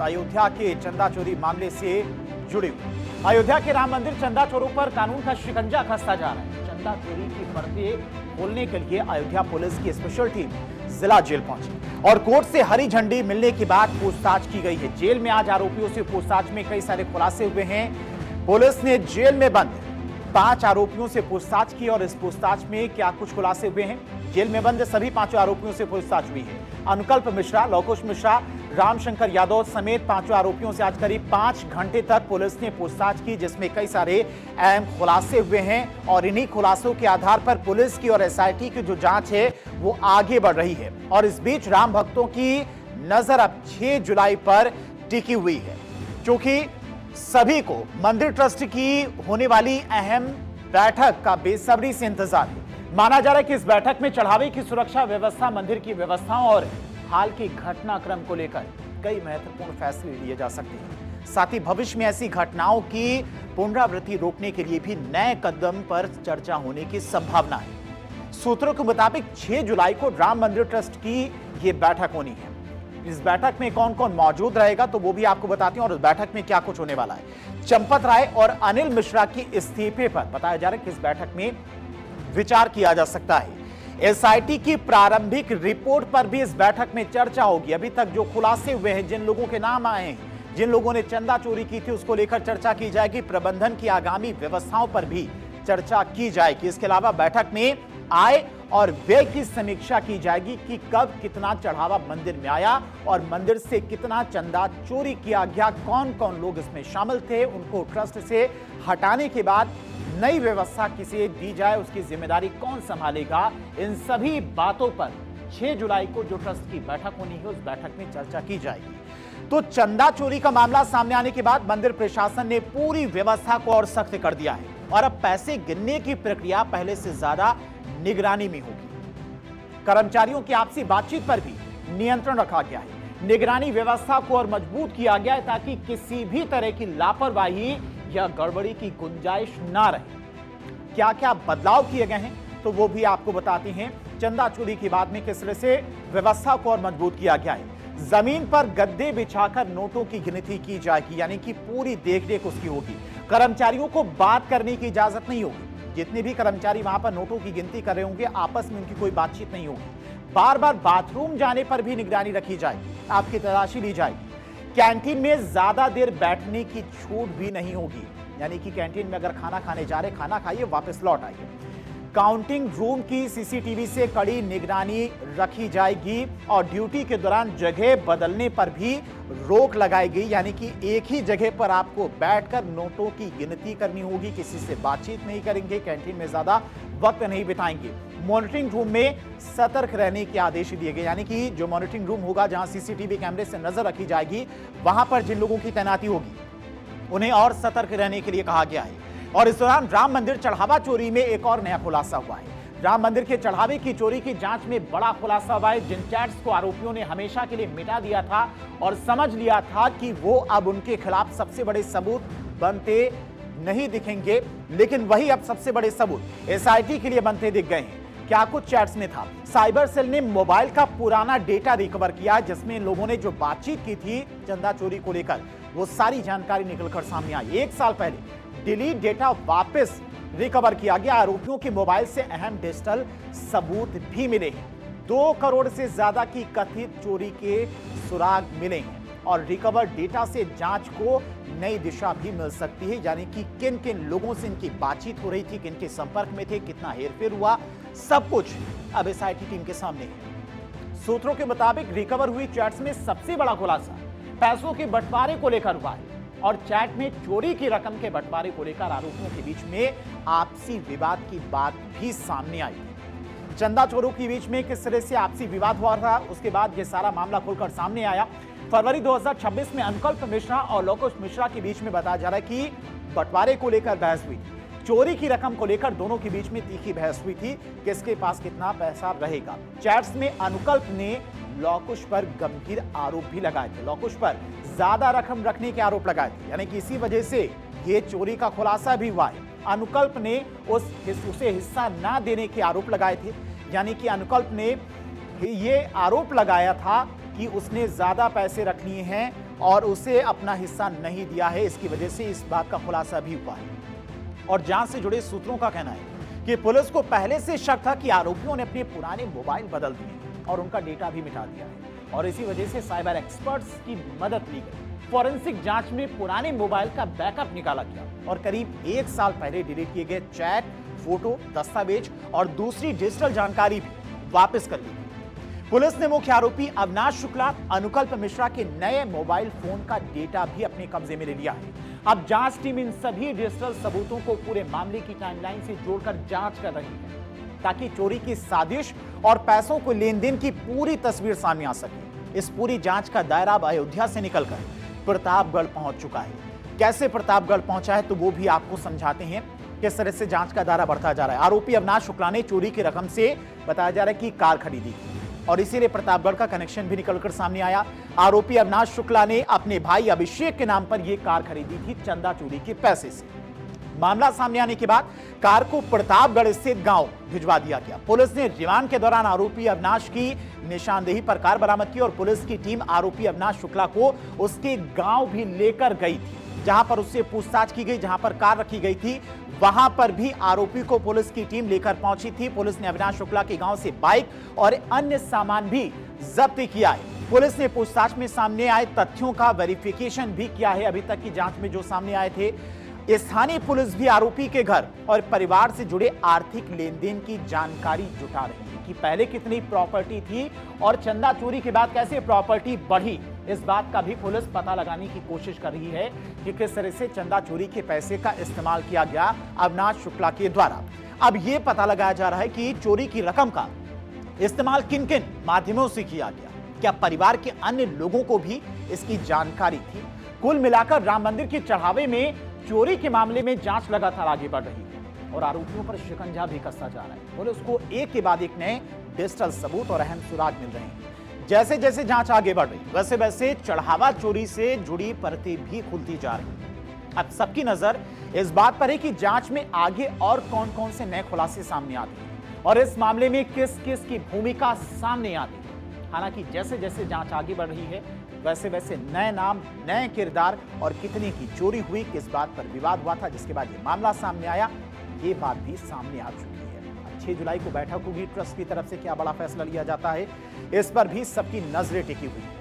अयोध्या के चंदा चोरी मामले से जुड़ी हुई। अयोध्या के राम मंदिर चंदा चोरों पर कानून का शिकंजा कसता जा रहा है। चंदा चोरी की परतें खोलने के लिए अयोध्या पुलिस की स्पेशल टीम जिला जेल पहुंची और कोर्ट से हरी झंडी मिलने के बाद पूछताछ की गई है। जेल में आज आरोपियों से पूछताछ में कई सारे खुलासे हुए हैं। पुलिस ने जेल में बंद 5 आरोपियों से पूछताछ की और इस पूछताछ में क्या कुछ खुलासे हुए हैं। जेल में बंद सभी 5 आरोपियों से पूछताछ हुई है। अनुकल्प मिश्रा, लवकुश मिश्रा, रामशंकर यादव समेत 5 आरोपियों से आज करीब 5 घंटे तक पुलिस ने पूछताछ की, जिसमें कई सारे अहम खुलासे हुए हैं और इन्हीं खुलासों के आधार पर पुलिस की और एसआईटी की जो जांच है वो आगे बढ़ रही है। और इस बीच राम भक्तों की नजर अब 6 जुलाई पर टिकी हुई है, क्योंकि सभी को मंदिर ट्रस्ट की होने वाली अहम बैठक का बेसब्री से इंतजार है। माना जा रहा है कि इस बैठक में चढ़ावे की सुरक्षा व्यवस्था, मंदिर की व्यवस्थाओं और हाल के घटनाक्रम को लेकर कई महत्वपूर्ण फैसले लिए जा सकते हैं। साथ ही भविष्य में ऐसी घटनाओं की पुनरावृत्ति रोकने के लिए भी नए कदम पर चर्चा होने की संभावना है। सूत्रों के मुताबिक 6 जुलाई को राम मंदिर ट्रस्ट की यह बैठक होनी है। इस बैठक में कौन कौन मौजूद रहेगा तो वो भी आपको बताते हैं और इस बैठक में क्या कुछ होने वाला है। चंपत राय और अनिल मिश्रा की इस्तीफे पर बताया जा रहा है कि इस बैठक में विचार किया जा सकता है। एसआईटी की प्रारंभिक रिपोर्ट पर भी इस बैठक में चर्चा होगी। अभी तक जो खुलासे हुए हैं, जिन लोगों के नाम आए हैं, जिन लोगों ने चंदा चोरी की थी, उसको लेकर चर्चा की जाएगी। प्रबंधन की आगामी व्यवस्थाओं पर भी चर्चा की जाएगी। इसके अलावा बैठक में आय और व्यय की समीक्षा की जाएगी कि कब कितना चढ़ावा मंदिर में आया और मंदिर से कितना चंदा चोरी किया गया, कौन कौन लोग इसमें शामिल थे, उनको ट्रस्ट से हटाने के बाद नई व्यवस्था किसे दी जाए, उसकी जिम्मेदारी कौन संभालेगा। इन सभी बातों पर 6 जुलाई को जो ट्रस्ट की बैठक होनी है, उस बैठक में चर्चा की जाएगी। तो चंदा चोरी का मामला सामने आने के बाद मंदिर प्रशासन ने पूरी व्यवस्था को और सख्त कर दिया है और अब पैसे गिनने की प्रक्रिया पहले से ज्यादा निगरानी में होगी। कर्मचारियों की आपसी बातचीत पर भी नियंत्रण रखा गया है। निगरानी व्यवस्था को और मजबूत किया गया है ताकि किसी भी तरह की लापरवाही या गड़बड़ी की गुंजाइश ना रहे। क्या क्या बदलाव किए गए हैं तो वो भी आपको बताते हैं। चंदा चोरी के बाद में किस तरह से व्यवस्था को और मजबूत किया गया है। जमीन पर गद्दे बिछाकर नोटों की गिनती की जाएगी, यानी कि पूरी देखरेख उसकी होगी। कर्मचारियों को बात करने की इजाजत नहीं होगी। जितने भी कर्मचारी वहां पर नोटों की गिनती कर रहे होंगे, आपस में उनकी कोई बातचीत नहीं होगी। बार बार बाथरूम जाने पर भी निगरानी रखी जाएगी, आपकी तलाशी ली जाएगी। कैंटीन में ज्यादा देर बैठने की छूट भी नहीं होगी, यानी कि कैंटीन में अगर खाना खाने जा रहे, खाना खाइए, वापस लौट आइए। काउंटिंग रूम की सीसीटीवी से कड़ी निगरानी रखी जाएगी और ड्यूटी के दौरान जगह बदलने पर भी रोक लगाई गई, यानी कि एक ही जगह पर आपको बैठकर नोटों की गिनती करनी होगी। किसी से बातचीत नहीं करेंगे, कैंटीन में ज्यादा वक्त नहीं बिताएंगे। मॉनिटरिंग रूम में सतर्क रहने के आदेश दिए गए, यानी कि जो मॉनिटरिंग रूम होगा, जहां सीसीटीवी कैमरे से नजर रखी जाएगी, वहां पर जिन लोगों की तैनाती होगी उन्हें और सतर्क रहने के लिए कहा गया है। और इस दौरान राम मंदिर चढ़ावा चोरी में एक और नया खुलासा हुआ है। राम मंदिर के चढ़ावे की चोरी की जांच में बड़ा खुलासा हुआ है। जिन चैट्स को आरोपियों ने हमेशा के लिए मिटा दिया था और समझ लिया था कि वो अब उनके खिलाफ सबसे बड़े सबूत बनते नहीं दिखेंगे, लेकिन वही अब सबसे बड़े सबूत एसआईटी के लिए बनते दिख गए हैं। क्या कुछ चैट्स में था? साइबर सेल ने मोबाइल का पुराना डेटा रिकवर किया, जिसमें लोगों ने जो बातचीत की थी चंदा चोरी को लेकर, वो सारी जानकारी निकलकर सामने आई। 1 साल पहले डिलीट डेटा वापस रिकवर किया गया। आरोपियों के मोबाइल से अहम डिजिटल सबूत भी मिले हैं। 2 करोड़ से ज्यादा की कथित चोरी के सुराग मिले हैं और रिकवर डेटा से जांच को नई दिशा भी मिल सकती है, यानी कि किन किन लोगों से इनकी बातचीत हो रही थी, किन के संपर्क में थे, कितना हेरफेर हुआ, सब कुछ अब एसआईटी टीम के सामने है। सूत्रों के मुताबिक रिकवर हुई चैट्स में सबसे बड़ा खुलासा पैसों के बंटवारे को लेकर हुआ है और चैट में चोरी की रकम के बंटवारे को लेकर आरोपियों के बीच में आपसी विवाद की बात भी सामने आई है। चंदा चोरों के बीच में किस तरह से आपसी विवाद हुआ था, उसके बाद यह सारा मामला खुलकर सामने आया। फरवरी 2026 में अनुकल्प मिश्रा और लवकुश मिश्रा के बीच में बताया जा रहा है कि बंटवारे को लेकर बहस हुई थी। चोरी की रकम को लेकर दोनों के बीच में तीखी बहस हुई थी, किसके पास कितना पैसा रहेगा। चैट्स में अनुकल्प ने लवकुश पर गंभीर आरोप भी लगाए थे। लवकुश पर ज्यादा रकम रखने के आरोप लगाए थे, यानी कि इसी वजह से ये चोरी का खुलासा भी हुआ है। अनुकल्प ने उसे हिस्सा ना देने के आरोप लगाए थे, यानी कि अनुकल्प ने ये आरोप लगाया था कि उसने ज्यादा पैसे रख लिए हैं और उसे अपना हिस्सा नहीं दिया है। इसकी वजह से इस बात का खुलासा भी हुआ है और जांच से जुड़े सूत्रों का कहना है कि पुलिस को पहले से शक था कि आरोपियों ने अपने पुराने मोबाइल बदल दिए और उनका डेटा भी मिटा दिया है और इसी वजह से साइबर एक्सपर्ट्स की मदद ली गई। फॉरेंसिक जांच में पुराने मोबाइल का बैकअप निकाला गया और करीब 1 साल पहले डिलीट किए गए चैट, फोटो, दस्तावेज और दूसरी डिजिटल जानकारी भी वापस कर ली गई। पुलिस ने मुख्य आरोपी अविनाश शुक्ला, अनुकल्प मिश्रा के नए मोबाइल फोन का डेटा भी अपने कब्जे में ले लिया है। अब जांच टीम इन सभी डिजिटल सबूतों को पूरे मामले की टाइमलाइन से जोड़कर जांच कर रही है ताकि चोरी की साजिश और पैसों को लेन देन की पूरी तस्वीर सामने आ सके। इस पूरी जांच का दायरा अब अयोध्या से निकलकर प्रतापगढ़ पहुंच चुका है। कैसे प्रतापगढ़ पहुंचा है तो वो भी आपको समझाते हैं। किस तरह से जांच का दायरा बढ़ता जा रहा है। आरोपी अविनाश शुक्ला ने चोरी की रकम से बताया जा रहा है कि कार खरीदी और इसीलिए प्रतापगढ़ का कनेक्शन भी निकलकर सामने आया। आरोपी अविनाश शुक्ला ने अपने भाई अभिषेक के नाम पर यह कार खरीदी थी चंदा चोरी के पैसे से। मामला सामने आने के बाद कार को प्रतापगढ़ स्थित गांव भिजवा दिया गया। पुलिस ने रिमांड के दौरान आरोपी अविनाश की निशानदेही पर कार बरामद की और पुलिस की टीम आरोपी अविनाश शुक्ला को उसके गांव भी लेकर गई थी जहां पर उससे पूछताछ की गई। जहां पर कार रखी गई थी वहां पर भी आरोपी को पुलिस की टीम लेकर पहुंची थी। पुलिस ने अविनाश शुक्ला के गांव से बाइक और अन्य सामान भी जब्त किया है। पुलिस ने पूछताछ में सामने आए तथ्यों का वेरिफिकेशन भी किया है। अभी तक की जांच में जो सामने आए थे, स्थानीय पुलिस भी आरोपी के घर और परिवार से जुड़े आर्थिक लेन देन की जानकारी जुटा रही है कि पहले कितनी प्रॉपर्टी थी और चंदा चोरी के बाद कैसे प्रॉपर्टी बढ़ी। इस बात का भी पुलिस पता लगाने की कोशिश कर रही है कि किस तरह से चंदा चोरी के पैसे का इस्तेमाल किया गया अविनाश शुक्ला के द्वारा। अब यह पता लगाया जा रहा है कि चोरी की रकम का इस्तेमाल किन किन माध्यमों से किया गया। क्या परिवार के अन्य लोगों को भी इसकी जानकारी थी? कुल मिलाकर राम मंदिर के चढ़ावे में चोरी के मामले में जांच लगातार आगे बढ़ रही है और आरोपियों पर शिकंजा भी कसता जा रहा है। पुलिस को एक के बाद एक नए डिजिटल सबूत और अहम सुराग मिल रहे हैं। जैसे जैसे जांच आगे बढ़ रही वैसे वैसे चढ़ावा चोरी से जुड़ी परतें भी खुलती जा रही। अब सबकी नजर इस बात पर है कि जांच में आगे और कौन कौन से नए खुलासे सामने आते हैं और इस मामले में किस किस की भूमिका सामने आती है। हालांकि जैसे जैसे जांच आगे बढ़ रही है वैसे वैसे नए नाम, नए किरदार और कितने की चोरी हुई, किस बात पर विवाद हुआ था जिसके बाद ये मामला सामने आया, ये बात भी सामने आ चुकी है। 6 जुलाई को बैठक होगी, ट्रस्ट की तरफ से क्या बड़ा फैसला लिया जाता है, इस पर भी सबकी नजरें टिकी हुई है।